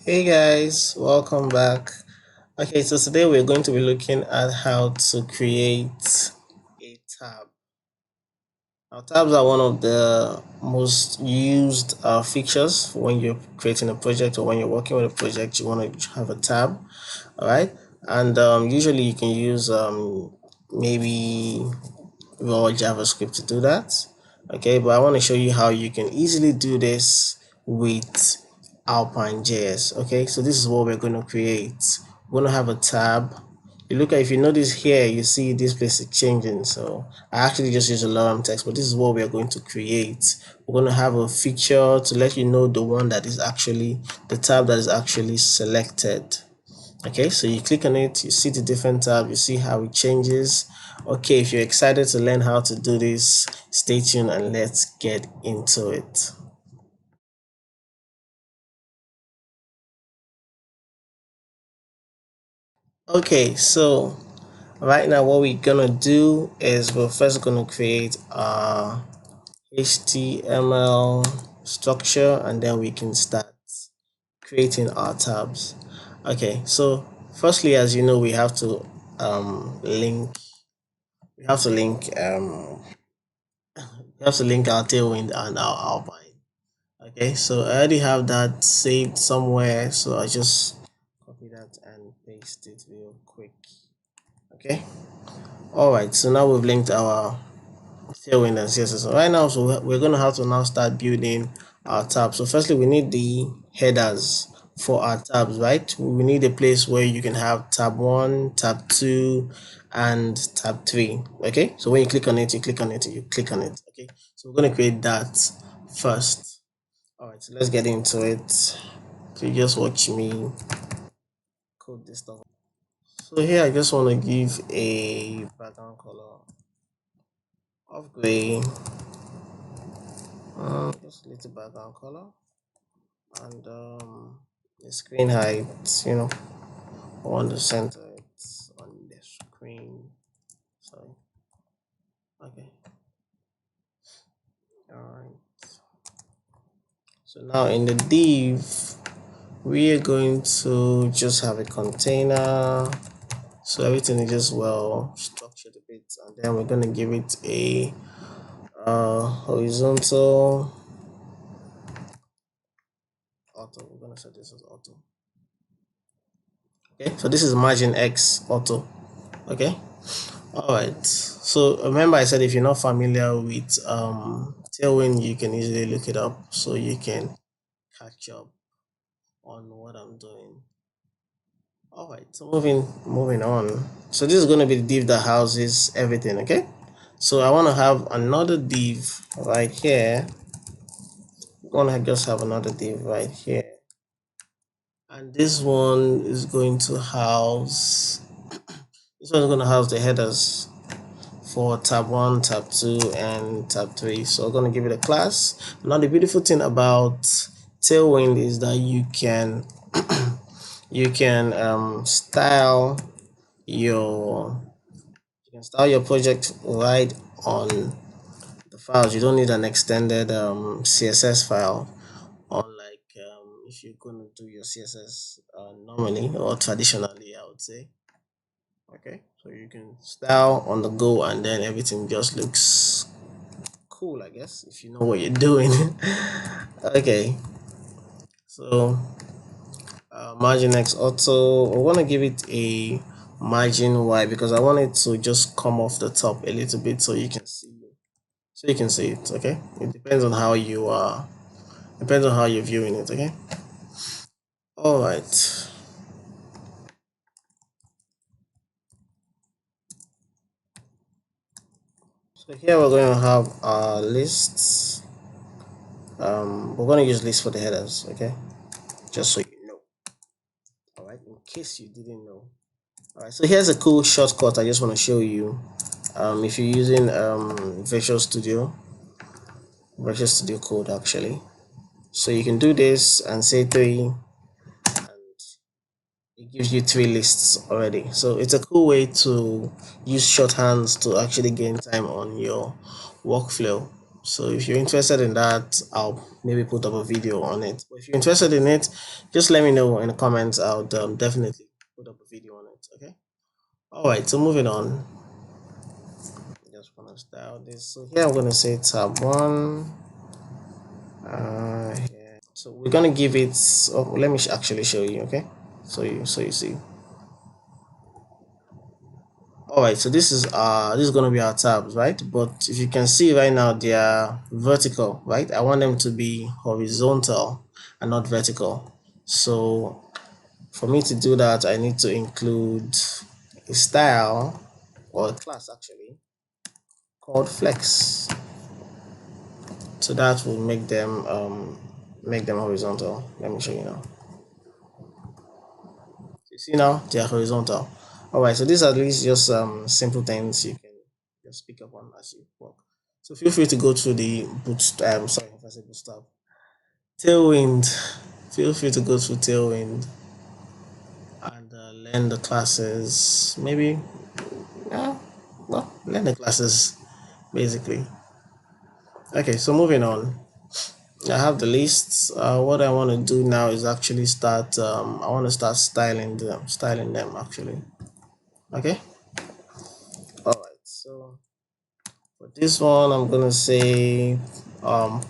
Hey guys, welcome back. Okay, so today we're going to be looking at how to create a tab. Now, tabs are one of the most used features when you're creating a project or when you're working with a project. You want to have a tab, all right? And usually you can use maybe raw JavaScript to do that. Okay, but I want to show you how you can easily do this with Alpine.Js. Okay, so this is what we're going to create. We're going to have a tab. You look at, if you notice here, you see this place is changing. So I actually just use a lorem text, but this is what we're going to create. We're going to have a feature to let you know the one that is actually the tab that is actually selected. Okay, so you click on it, you see the different tab, you see how it changes. Okay, if you're excited to learn how to do this, stay tuned and let's get into it. Okay, so right now what we're gonna do is we're first gonna create a HTML structure and then we can start creating our tabs. Okay, so firstly, as you know, we have to link our tailwind and our Alpine. Okay, so I already have that saved somewhere, so I just copy that and paste it real quick. Okay, all right, so now we've linked our tailwind and CSS. So right now, so we're going to have to now start building our tabs. So firstly, we need the headers for our tabs, right? We need a place where you can have tab 1, tab 2, and tab 3. Okay, so when you click on it, you click on it, you click on it. Okay, so we're going to create that first. All right, so let's get into it. So you just watch me code this stuff. So here I just want to give a background color of gray, just a little background color, and the screen height, I want to center it on the screen. Sorry. Okay. All right. So now in the div, we are going to just have a container. So everything is just well structured a bit, and then we're going to give it a horizontal auto. We're going to set this as auto. Okay, so this is margin X auto. Okay, all right. So remember I said if you're not familiar with Tailwind, you can easily look it up so you can catch up on what I'm doing. All right, so moving on. So this is going to be the div that houses everything. Okay, so I want to have another div right here. I'm gonna just have another div right here, and this one is going to house the headers for tab 1, tab 2, and tab 3. So we're going to give it a class. Now the beautiful thing about Tailwind is that you can style your project right on the files. You don't need an extended CSS file, unlike if you're going to do your CSS normally or traditionally, I would say. Okay, so you can style on the go and then everything just looks cool, I guess, if you know what you're doing. Okay, so margin X auto, I want to give it a margin Y because I want it to just come off the top a little bit so you can see it. Okay, it depends on how you're viewing it. Okay, all right. So here we're going to have our lists. We're going to use lists for the headers. Okay, just so you know. All right, in case you didn't know. All right, so here's a cool shortcut I just want to show you. If you're using Visual Studio Code actually, so you can do this and say 3, and it gives you 3 lists already. So it's a cool way to use shorthands to actually gain time on your workflow. So if you're interested in that, I'll maybe put up a video on it. But if you're interested in it, just let me know in the comments. I'll definitely put up a video on it. Okay. All right. So moving on. Just want to style this. So here I'm going to say tab 1. Here. So we're going to give it. Oh, let me actually show you. Okay. So you see. All right, so this is going to be our tabs, right? But if you can see right now, they are vertical, right? I want them to be horizontal and not vertical. So for me to do that, I need to include a style, or a class actually, called flex. So that will make them horizontal. Let me show you now. You see now they are horizontal. All right, so these are at least just simple things you can just pick up on as you work. So feel free to go through the bootstrap. Sorry if I said bootstrap. Tailwind. Feel free to go through Tailwind and learn the classes. Maybe, well, learn the classes basically. Okay, so moving on. I have the lists. What I want to do now is actually start. I want to start styling them actually. Okay. All right. So for this one, I'm gonna say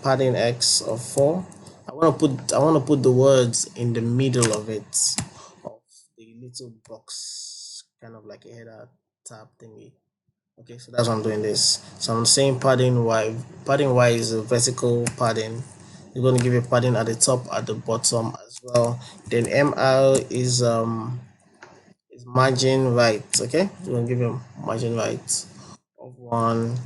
padding X of 4. I want to put the words in the middle of it, of the little box, kind of like a header tab thingy. Okay, so that's why I'm doing this. So I'm saying padding Y. Padding Y is a vertical padding. You're going to give a padding at the top, at the bottom as well. Then ML is margin right. Okay, you're going to give a margin right of 1.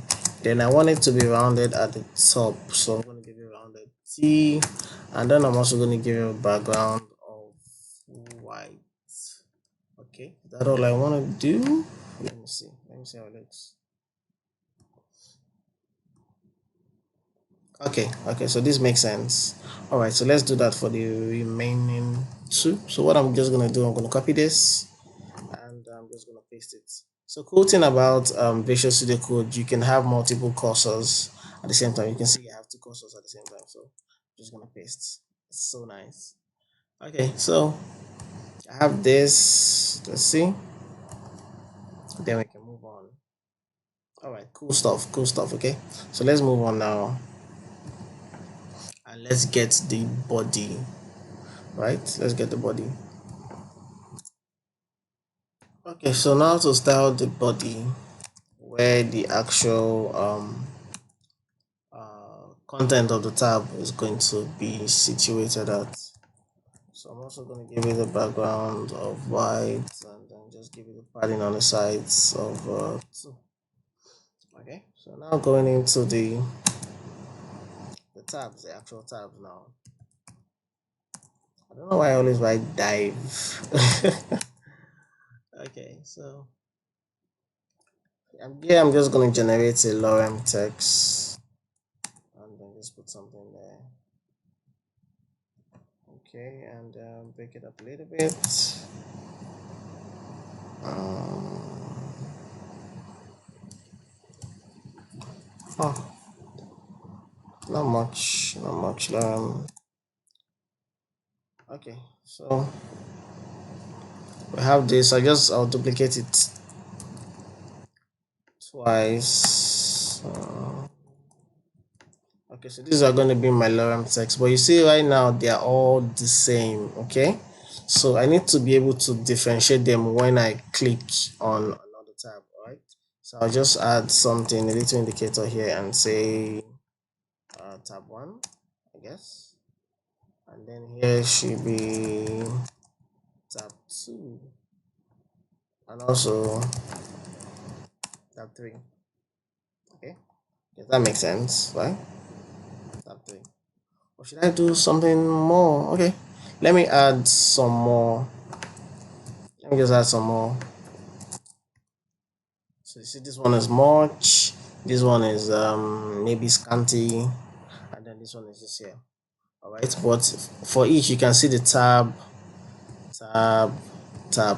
Then I want it to be rounded at the top, so I'm going to give it rounded T, and then I'm also going to give it a background of white. Okay, is that all I want to do? Let me see how it looks. Okay, so this makes sense. All right, so let's do that for the remaining 2. So what I'm just going to do, I'm going to copy this and I'm just going to paste it. So cool thing about Visual Studio Code, you can have multiple cursors at the same time. You can see I have 2 cursors at the same time, so I'm just going to paste. It's so nice. Okay, so I have this. Let's see. Then we can move on. All right, cool stuff. Okay, so let's move on now. And let's get the body. Right, let's get the body. Okay, so now to style the body, where the actual content of the tab is going to be situated at. So I'm also going to give it a background of white and then just give it a padding on the sides of 2. Okay, so now going into the tabs, the actual tabs now. I don't know why I always write dive. Okay, so I'm just going to generate a lorem text and then just put something there. Okay, and break it up a little bit. Oh, not much. Okay, so we have this. I'll duplicate it twice. Okay, so these are going to be my lorem text, but you see right now they are all the same. Okay, so I need to be able to differentiate them when I click on another tab. All right, so I'll just add something, a little indicator here, and say tab 1, I guess, and then here should be tab 2 and also tab 3. Okay, does that make sense? Right, tab 3. Or should I do something more? Okay, let me add some more. Let me just add some more. So you see this one is much, this one is maybe scanty, and then this one is just here. All right, but for each you can see the tab.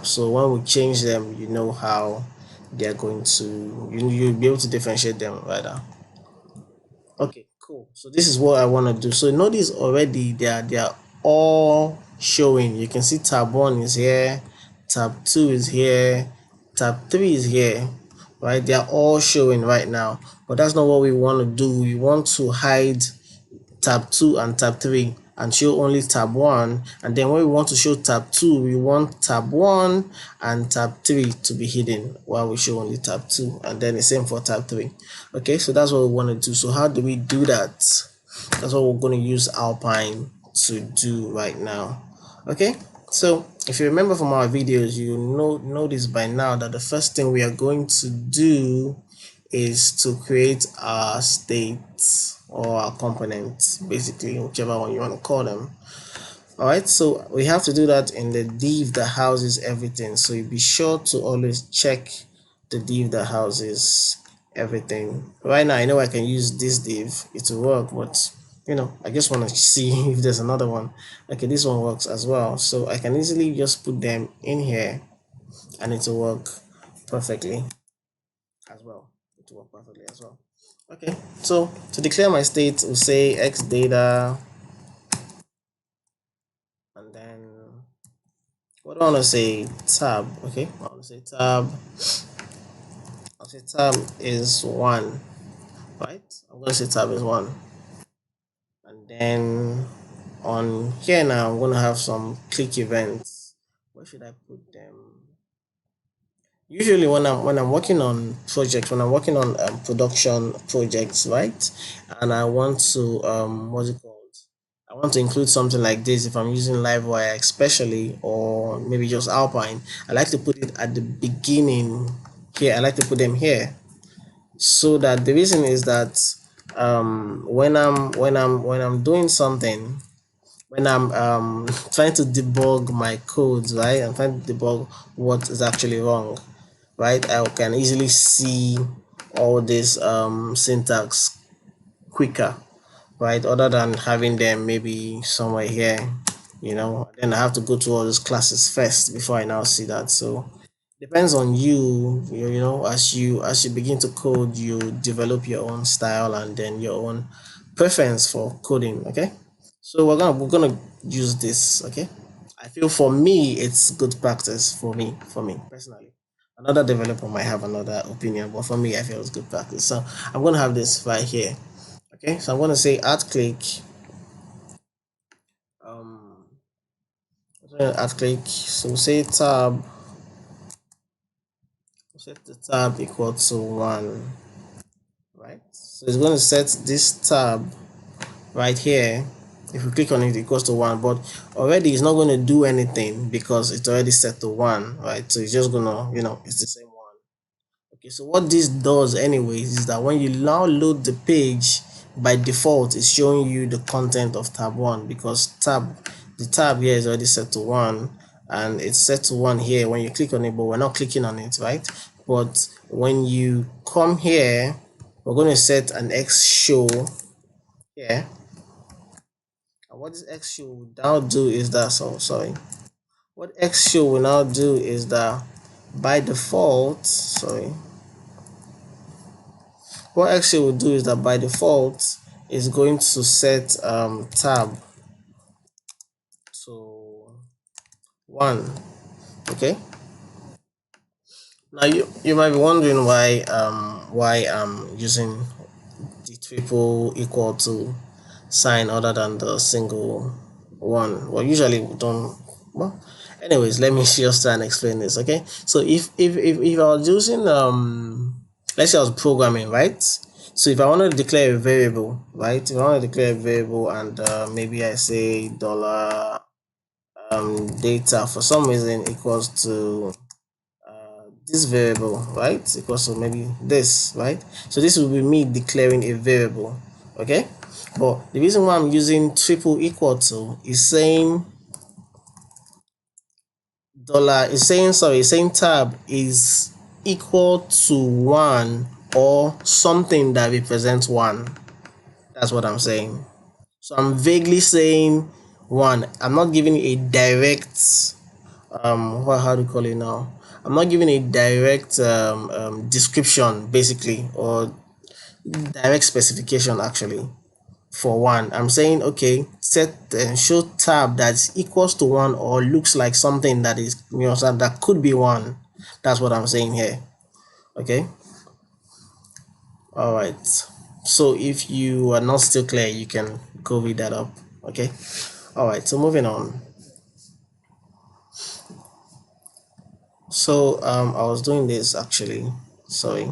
So when we change them, you know how they're going to, you'll be able to differentiate them right now. Okay, Cool. So this is what I want to do. So notice already they are all showing. You can see tab 1 is here, tab 2 is here, tab 3 is here, right? They are all showing right now, but that's not what we want to do. We want to hide tab 2 and tab 3 and show only tab 1, and then when we want to show tab 2, we want tab 1 and tab 3 to be hidden while we show only tab 2, and then the same for tab 3. Okay, so that's what we want to do. So how do we do that? That's what we're going to use Alpine to do right now. Okay, so if you remember from our videos, you notice by now that the first thing we are going to do is to create our states or our components, basically, whichever one you want to call them. All right, so we have to do that in the div that houses everything. So you be sure to always check the div that houses everything. Right now I know I can use this div, it will work, but I just want to see if there's another one. Okay, this one works as well, so I can easily just put them in here and it will work perfectly as well. It will work perfectly as well. Okay, so to declare my state, we'll say x data, and then what do I want to say? Tab. Okay, I want to say tab. I'll say tab is 1, right? I'm going to say tab is 1, and then on here now I'm going to have some click events. Where should I put them? Usually when I'm working on projects, when I'm working on production projects, right, and I want to what's it called, I want to include something like this. If I'm using Livewire especially, or maybe just Alpine, I like to put it at the beginning here. I like to put them here, so that the reason is that when I'm doing something, when I'm trying to debug my codes, right, I'm trying to debug what is actually wrong, right, I can easily see all this syntax quicker, right, other than having them maybe somewhere here, then I have to go to all those classes first before I now see that. So depends on as you begin to code, you develop your own style and then your own preference for coding. Okay, so we're gonna use this. Okay, I feel for me it's good practice. For me personally, another developer might have another opinion, but for me I feel it's good practice. So I'm gonna have this right here. Okay, so I'm gonna say add click, um add click, so say tab, set the tab equal to 1, right? So it's going to set this tab right here. If we click on it, it equals to 1, but already it's not going to do anything because it's already set to 1, right? So it's just gonna, it's the same 1. Okay, so what this does anyways is that when you now load the page, by default it's showing you the content of tab 1, because the tab here is already set to 1, and it's set to 1 here when you click on it, but we're not clicking on it, right? But when you come here, we're going to set an x show here, and what this x show will now do is that, what x show will now do is that by default, what actually will do is that by default is going to set tab to 1. Okay, now you might be wondering why I'm using the triple equal to sign other than the single one. Well, usually we don't. Well, anyways, let me just try and explain this. Okay, so if I was using let's say I was programming, right? So if I wanted to declare a variable, right, if I want to declare a variable, and maybe I say dollar data for some reason equals to this variable, right, equals to maybe this, right? So this will be me declaring a variable. Okay, but the reason why I'm using triple equal to is saying saying tab is equal to 1 or something that represents 1. That's what I'm saying. So I'm vaguely saying 1. I'm not giving a direct how do you call it now, I'm not giving a direct description basically, or direct specification actually. for 1. I'm saying, okay, set show tab that's equals to 1 or looks like something that is, that could be 1. That's what I'm saying here. Okay. All right. So if you are not still clear, you can go read that up. Okay. All right. So moving on. So I was doing this actually. Sorry,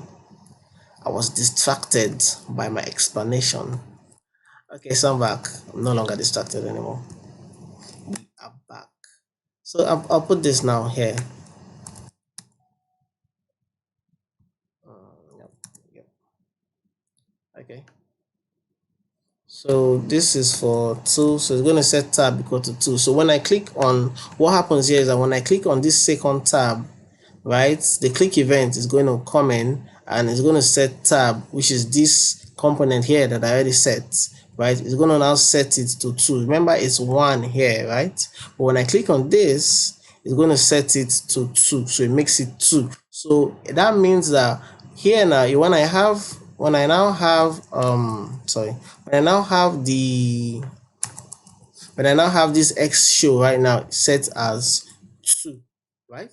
I was distracted by my explanation. Okay, so I'm back. I'm no longer distracted anymore. I'm back. So I'll put this now here. Yep, yep. Okay. So this is for 2. So it's going to set tab equal to 2. So when I click on, what happens here is that when I click on this second tab, right, the click event is going to come in and it's going to set tab, which is this component here that I already set, right? It's going to now set it to 2. Remember, it's 1 here, right? But when I click on this, it's going to set it to 2. So it makes it 2. So that means that here now, when I now have this X show right now set as 2, right?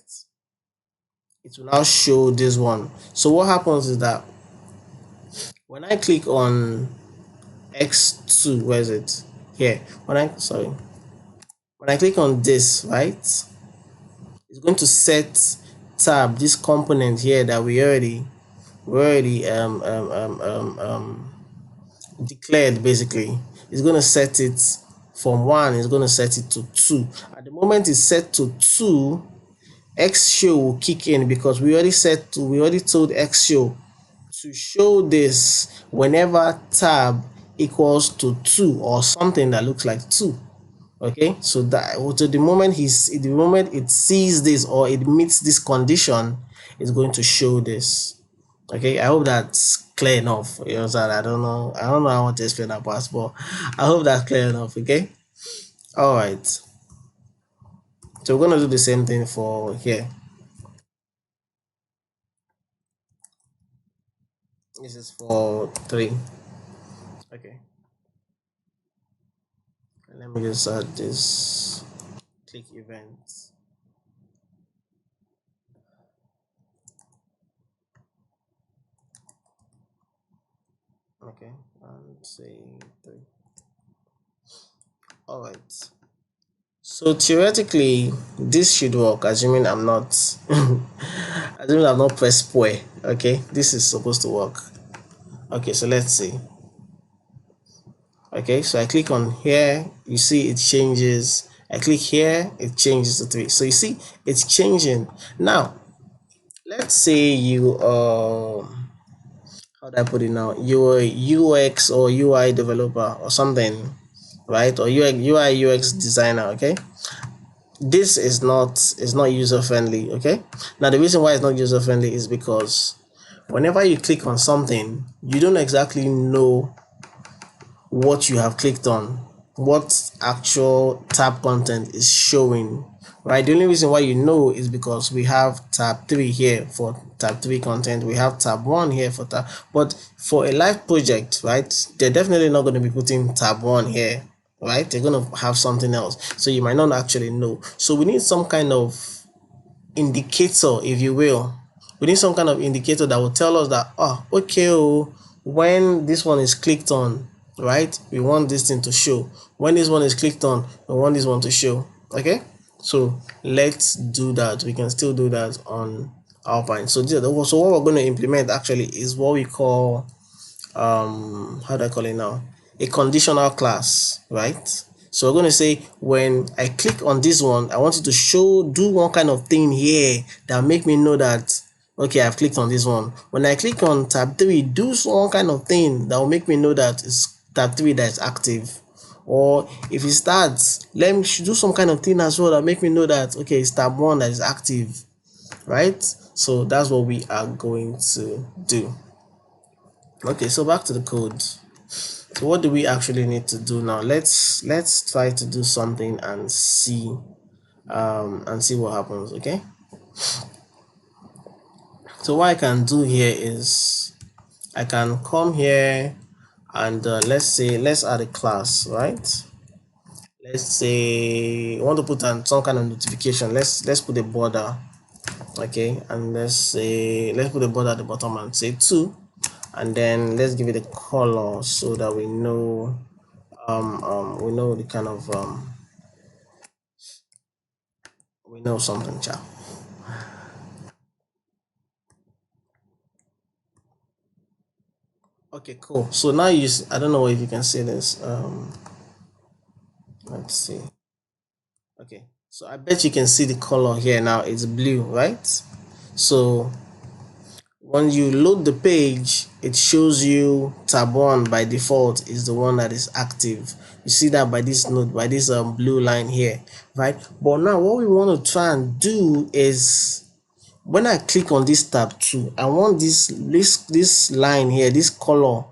It will now show this one. So what happens is that when I click on X2, where is it? Here. When I click on this, right, it's going to set tab, this component here that we already declared. Basically, it's going to set it from 1, it's going to set it to 2. At the moment it's set to 2, Xshow will kick in because we already told Xshow to show this whenever tab equals to 2 or something that looks like 2. Okay, so that to the moment it sees this or it meets this condition, it's going to show this. Okay, I hope that's clear enough. You know, I don't know how to explain that part, but I hope that's clear enough. Okay, all right. So we're gonna do the same thing for here. This is for 3. Okay. Let me just add this click event. Okay, and say 3. All right. So theoretically, this should work, assuming I'm not assuming I've not pressed play. Okay, this is supposed to work. Okay, so let's see. Okay, so I click on here, you see it changes. I click here, it changes to 3. So you see it's changing. Now let's say you how do I put it now, you're a UX or UI developer or something, right? Or UI UX designer. Okay, this is not user friendly. Okay, now the reason why it's not user friendly is because whenever you click on something, you don't exactly know what you have clicked on, what actual tab content is showing, right? The only reason why you know is because we have tab 3 here for tab 3 content, we have tab 1 here for tab, but for a live project, right, they're definitely not going to be putting tab 1 here, right? They're going to have something else, so you might not actually know. So we need some kind of indicator, if you will. We need some kind of indicator that will tell us that, oh, okay, when this one is clicked on, right, we want this thing to show. When this one is clicked on, we want this one to show. Okay, so let's do that. We can still do that on Alpine. So what we're going to implement actually is what we call how do I call it now, a conditional class, right? So we're going to say when I click on this one, I want it to do one kind of thing here that make me know that, okay, I've clicked on this one. When I click on tab 3, do one kind of thing that will make me know that it's tab 3 that is active. Or if it starts, let me do some kind of thing as well that make me know that, okay, it's tab 1 that is active, right? So that's what we are going to do. Okay, so back to the code. So what do we actually need to do now? Let's try to do something and see what happens. Okay, so what I can do here is I can come here and let's add a class, right? Let's say I want to put on some kind of notification. Let's put a border, okay, and let's put a border at the bottom and say 2, and then let's give it a color so that we know we know the kind of we know something, child. Okay, cool. So now I don't know if you can see this. Let's see. Okay, so I bet you can see the color here now. It's blue, right? So when you load the page, it shows you tab 1 by default is the one that is active. You see that by this node, by this blue line here, right? But now what we want to try and do is when I click on this tab 2, I want this line here, this color,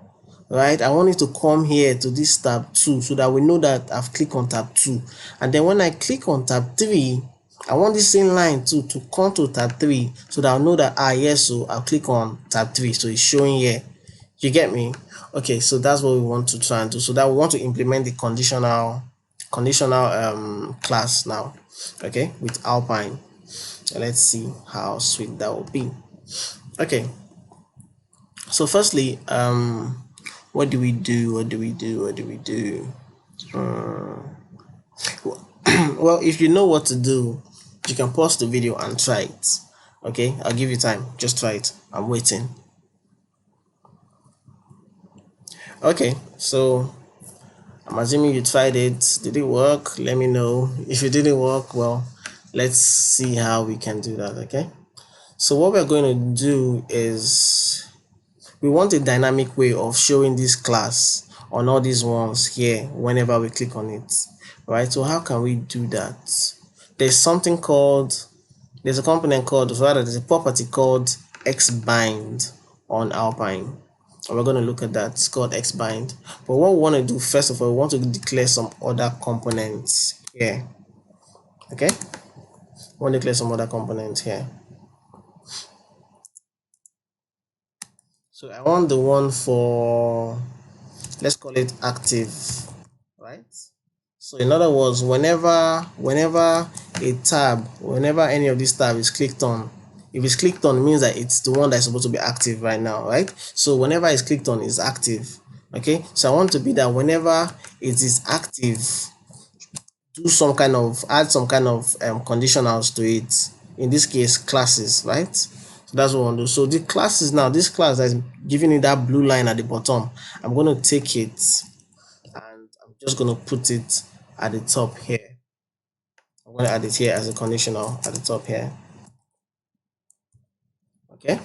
right? I want it to come here to this tab 2 so that we know that I've clicked on tab 2. And then when I click on tab 3, I want this same line too to come to tab 3 so that I'll know that yes, so I'll click on tab 3, so it's showing here. You get me? Okay, so that's what we want to try and do. So that we want to implement the conditional class now, okay, with Alpine. Let's see how sweet that will be. Okay, so firstly, what do we do? Well, if you know what to do, you can pause the video and try it. Okay, I'll give you time. Just try it. I'm waiting. Okay, so I'm assuming you tried it. Did it work? Let me know. If it didn't work, well, let's see how we can do that. Okay, so what we're going to do is we want a dynamic way of showing this class on all these ones here whenever we click on it, right? So how can we do that? There's a component called, rather there's a property called xbind on Alpine, and we're going to look at that. It's called xbind. But what we want to do first of all, we want to declare some other components here. Okay, we want to declare some other components here. So I want the one for, let's call it active, right? So in other words, whenever any of these tab is clicked on, if it's clicked on, it means that it's the one that's supposed to be active right now, right? So whenever it's clicked on, it's active. Okay, so I want to be that whenever it is active, add some kind of conditionals to it. In this case, classes, right? So that's what I want to do. So the classes now, this class that's giving it that blue line at the bottom, I'm going to take it and I'm just going to put it at the top here. I'm going to add it here as a conditional at the top here. Okay,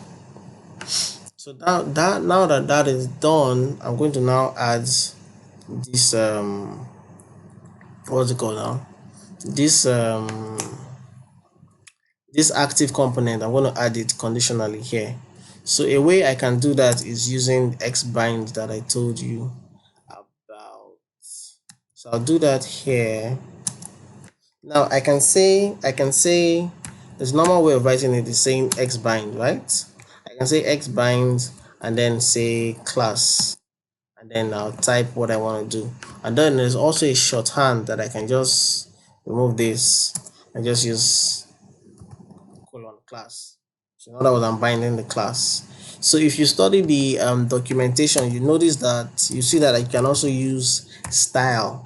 so now that is done, I'm going to now add this what's it called now, this this active component. I'm going to add it conditionally here. So a way I can do that is using xbind that I told you about. So I'll do that here. Now I can say there's a normal way of writing it is saying xbind, right? I can say xbind and then say class, and then I'll type what I want to do. And then there's also a shorthand that I can just remove this and just use colon class. So in other words, I'm binding the class. So if you study the documentation, you notice that you see that I can also use style.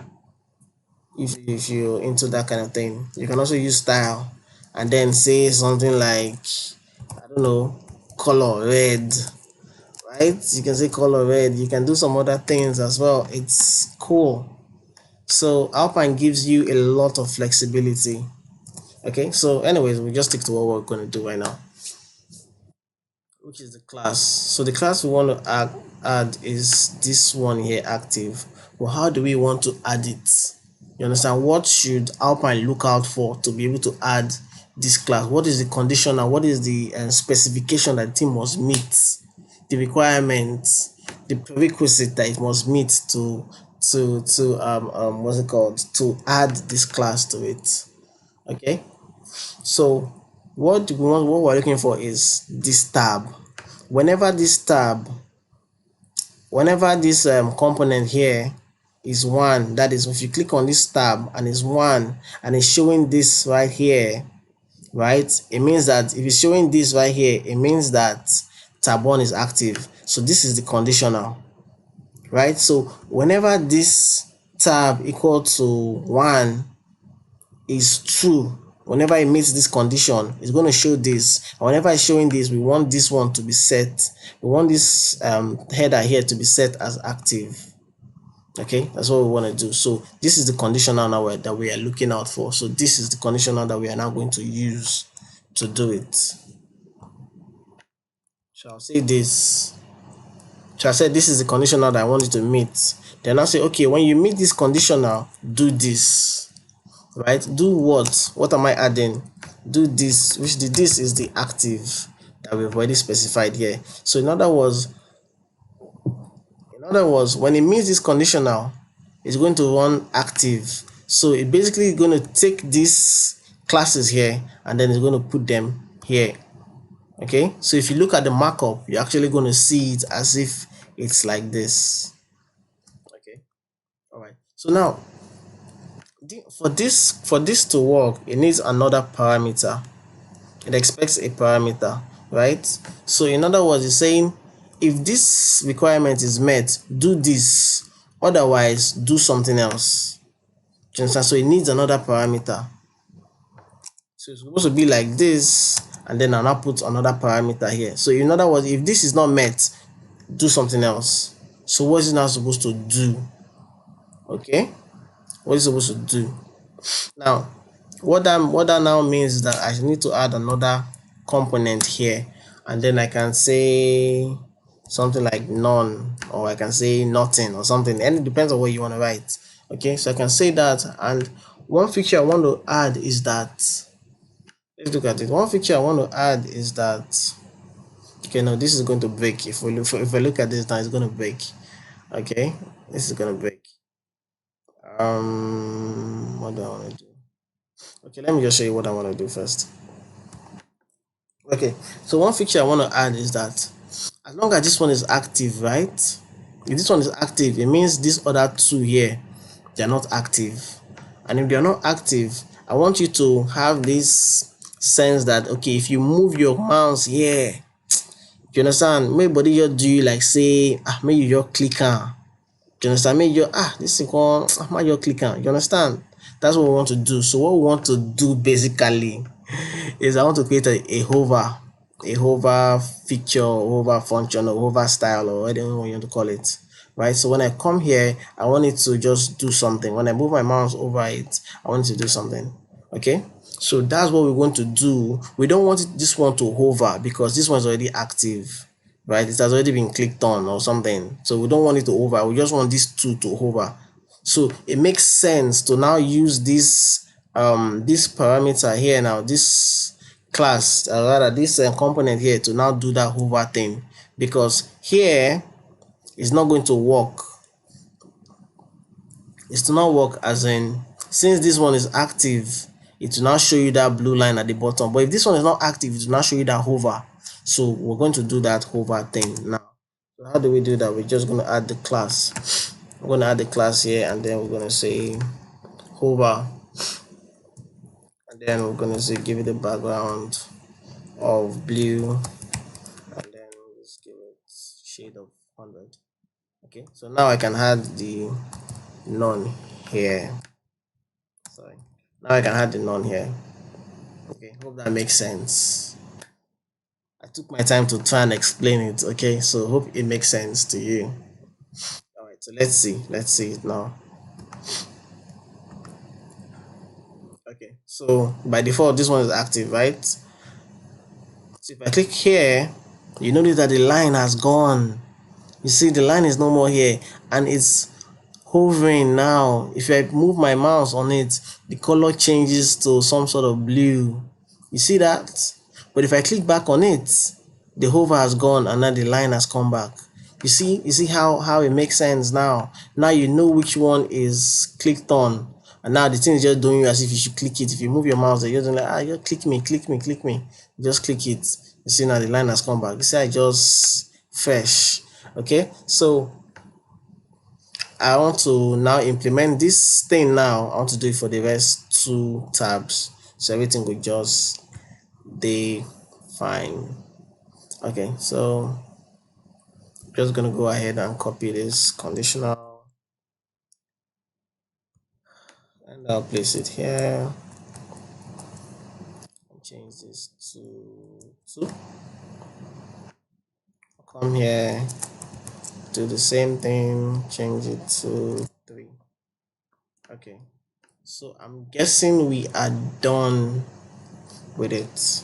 If you're into that kind of thing, you can also use style and then say something like, I don't know, color red, right? You can say color red. You can do some other things as well. It's cool. So Alpine gives you a lot of flexibility. Okay, so anyways, we just stick to what we're going to do right now, which is the class. So the class we want to add is this one here, active. Well, how do we want to add it? You understand? What should Alpine look out for to be able to add this class? What is the condition and what is the specification that the team must meet? The requirements, the prerequisite that it must meet to what's it called, to add this class to it. Okay, so what we're looking for is this tab. Whenever this tab whenever this component here is 1, that is, if you click on this tab and it's 1 and it's showing this right here, right, it means that if it's showing this right here, it means that tab 1 is active. So this is the conditional, right? So whenever this tab equal to 1 is true, whenever it meets this condition, it's going to show this. And whenever it's showing this, we want this one to be set. We want this header here to be set as active. Okay, that's what we want to do. So this is the conditional now that we are looking out for. So this is the conditional that we are now going to use to do it. So I'll say this. So I said this is the conditional that I want you to meet. Then I'll say, okay, when you meet this conditional, do this. Right? Do what? What am I adding? Do this, which this is the active that we've already specified here. So in other words, when it meets this conditional, it's going to run active. So it basically going to take these classes here and then it's going to put them here. Okay, so if you look at the markup, you're actually going to see it as if it's like this. Okay, all right. So now for this to work, it needs another parameter. It expects a parameter, right? So in other words, it's saying if this requirement is met, do this, otherwise do something else. Do you understand? So it needs another parameter. So it's supposed to be like this, and then I'll now put another parameter here. So in other words, if this is not met, do something else. So what is it now supposed to do? Okay, what is it supposed to do? Now, what that now means is that I need to add another component here, and then I can say something like none, or I can say nothing, or something, and it depends on what you want to write. Okay, so I can say that. And one feature I want to add is that, let's look at it. One feature I want to add is that, okay, no, this is going to break. If I look at this now, it's going to break. Okay, this is going to break. What do I want to do? Okay, let me just show you what I want to do first. Okay, so one feature I want to add is that as long as this one is active, right? If this one is active, it means these other two here, they're not active. And if they're not active, I want you to have this sense that, okay, if you move your mouse here, you understand, maybe just do you like say, maybe you just click on. Do you understand? Maybe you this is one, maybe you click on. You understand? That's what we want to do. So what we want to do basically is I want to create a hover feature, hover function, or hover style, or whatever you want to call it, right? So when I come here, I want it to just do something. When I move my mouse over it, I want it to do something. Okay, so that's what we want to do. We don't want this one to hover because this one's already active, right? It has already been clicked on or something, so we don't want it to hover. We just want these two to hover. So it makes sense to now use this this parameter here, now this class, rather this component here, to now do that hover thing, because here it's not going to work. It's to not work, as in, since this one is active, it will now show you that blue line at the bottom, but if this one is not active, it will now show you that hover. So we're going to do that hover thing now. So how do we do that? We're just going to add the class. We're going to add the class here, and then we're going to say hover, and then we're going to say give it a background of blue, and then let's give it shade of 100. Okay, so now I can add the none here. Sorry, now I can add the none here. Okay, hope that makes sense. I took my time to try and explain it. Okay, so hope it makes sense to you. All right, so let's see it now. Okay, so by default this one is active, right? So if I click here, you notice that the line has gone. You see the line is no more here, and it's hovering now. If I move my mouse on it, the color changes to some sort of blue. You see that? But if I click back on it, the hover has gone and now the line has come back. You see how it makes sense now. Now you know which one is clicked on, and now the thing is just doing you as if you should click it. If you move your mouse, you're just like, just click me. You just click it. You see now the line has come back. You see, I just fresh. Okay, so I want to now implement this thing now. I want to do it for the rest 2 tabs, so everything will just be fine. Okay, so just gonna go ahead and copy this conditional, and I'll place it here and change this to 2. Come here, do the same thing, change it to 3. Okay, so I'm guessing we are done with it.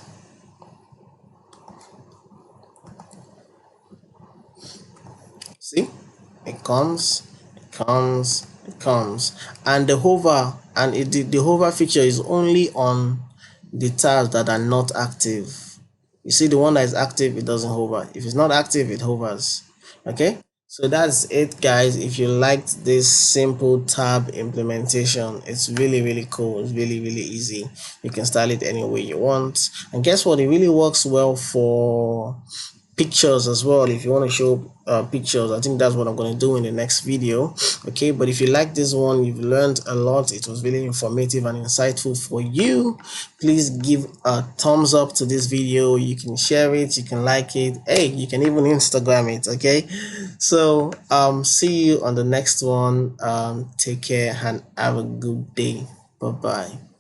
See, it comes, it comes, and the hover, and the hover feature is only on the tabs that are not active. You see, the one that is active, it doesn't hover. If it's not active, it hovers. Okay, so that's it, guys. If you liked this simple tab implementation, it's really cool. It's really easy. You can style it any way you want, and guess what, it really works well for pictures as well. If you want to show pictures, I think that's what I'm going to do in the next video. Okay, but if you like this one, you've learned a lot, it was really informative and insightful for you, please give a thumbs up to this video. You can share it, you can like it, hey, you can even Instagram it. Okay, so see you on the next one. Take care and have a good day. Bye bye.